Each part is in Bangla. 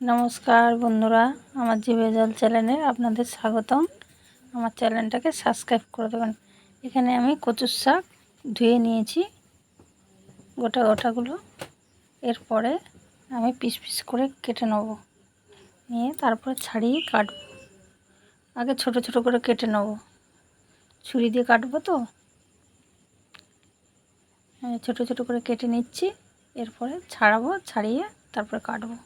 নমস্কার বন্ধুরা, আমার জিভে জল চ্যানেলে আপনাদের স্বাগতম। আমার চ্যানেলটাকে সাবস্ক্রাইব করে দেবেন। এখানে আমি কচুর শাক ধুয়ে নিয়েছি গোটা গোটাগুলো। এরপরে আমি পিস পিস করে কেটে নেব, নিয়ে তারপরে ছাড়িয়ে কাটব। আগে ছোট ছোট করে কেটে নেব, ছুরি দিয়ে কাটবো তো ছোট ছোট করে কেটে নিচ্ছি। এরপরে ছাড়াবো, ছাড়িয়ে তারপরে কাটবো।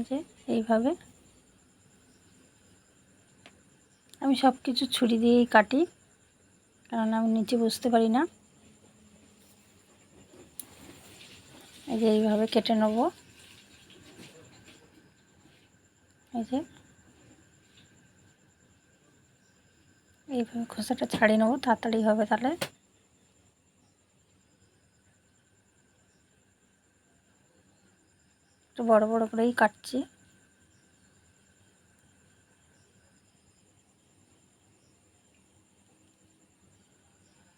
যে এইভাবে আমি সব কিছু ছুরি দিয়েই কাটি, কারণ আমি নিচে বুঝতে পারি না। এই যে এইভাবে কেটে নেব। এই যে এইভাবে খোসাটা ছাড়িয়ে নেব, তাড়াতাড়ি হবে তাহলে। একটু বড় বড় করেই কাটছি।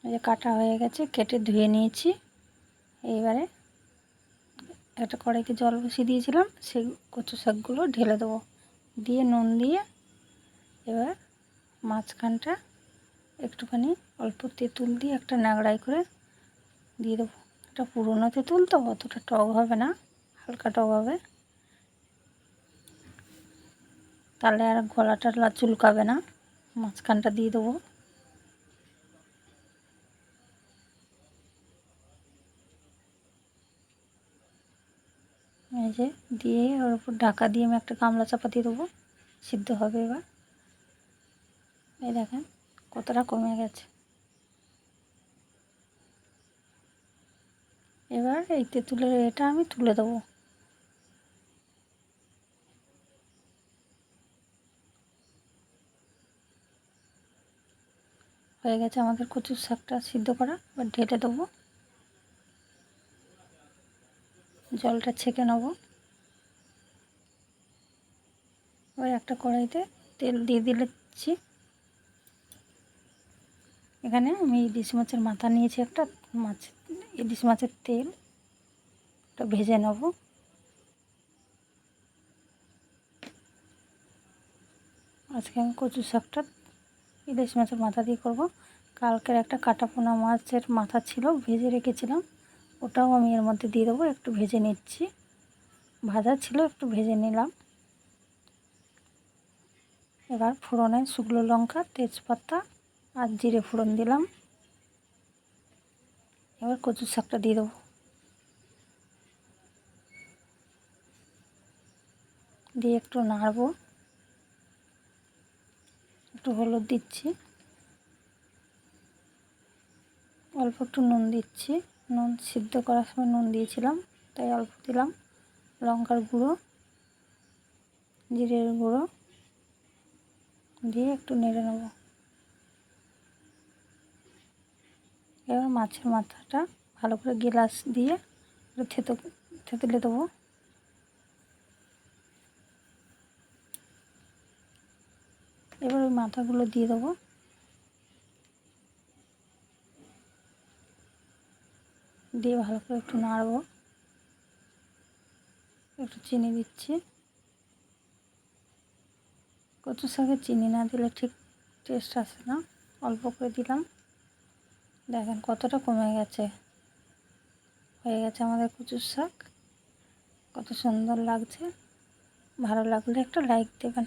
এই যে কাটা হয়ে গেছে, কেটে ধুয়ে নিয়েছি। এইবারে একটা কড়াইতে জল বসিয়ে দিয়েছিলাম, সেই কচু শাকগুলো ঢেলে দেবো, দিয়ে নুন দিয়ে এবার মাঝখানটা একটুখানি অল্প তেঁতুল দিয়ে একটা নাগড়াই করে দিয়ে দেবো। এটা পুরনো তেঁতুল তো অতটা টক হবে না, হালকা টক হবে, তাহলে আর গলাটা চুলকাবে না। মাঝখানটা দিয়ে দেবো। এই যে দিয়ে ওর উপর ঢাকা দিয়ে আমি একটা গামলা চাপা দিয়ে দেবো, সিদ্ধ হবে এবার। এই দেখেন কতটা কমে গেছে। এবার এই তেঁতুলের এটা আমি তুলে দেবো। হয়ে গেছে আমাদের কচুর শাকটা সিদ্ধ করা। এবার ঢেলে দেবো, জলটা ছেঁকে নেব। এবার একটা কড়াইতে তেল দিয়ে দিচ্ছি। এখানে আমি ইলিশ মাছের মাথা নিয়েছি, একটা মাছ, ইলিশ মাছের তেল ওটা ভেজে নেব। আজকে আমি কচু শাকটা ইলিশ মাছের মাথা দিয়ে করব। কালকের একটা কাটা পোনা মাছের মাথা ছিল, ভেজে রেখেছিলাম, ওটাও আমি এর মধ্যে দিয়ে দেবো। একটু ভেজে নিচ্ছি, ভাজা ছিল একটু ভেজে নিলাম। এবার ফোড়নে শুকনো লঙ্কা, তেজপাতা আর জিরে ফোড়ন দিলাম। এবার কচুর শাকটা দিয়ে দেবো, দিয়ে একটু নাড়বো। একটু হলুদ দিচ্ছি, অল্প একটু নুন দিচ্ছি। নুন সিদ্ধ করার সময় নুন দিয়েছিলাম, তাই অল্প দিলাম। লঙ্কার গুঁড়ো, জিরের গুঁড়ো দিয়ে একটু নেড়ে নেব। এবার মাছের মাথাটা ভালো করে গ্লাস দিয়ে থেতলে দেবো। এবার ওই মাথাগুলো দিয়ে দেবো, দিয়ে ভালো করে একটু নাড়বো। একটু চিনি দিচ্ছি, কচু শাকে চিনি না দিলে ঠিক টেস্ট আসে না, অল্প করে দিলাম। দেখেন কতটা কমে গেছে। হয়ে গেছে আমাদের কচুর শাক, কত সুন্দর লাগছে। ভালো লাগলে একটা লাইক দেবেন।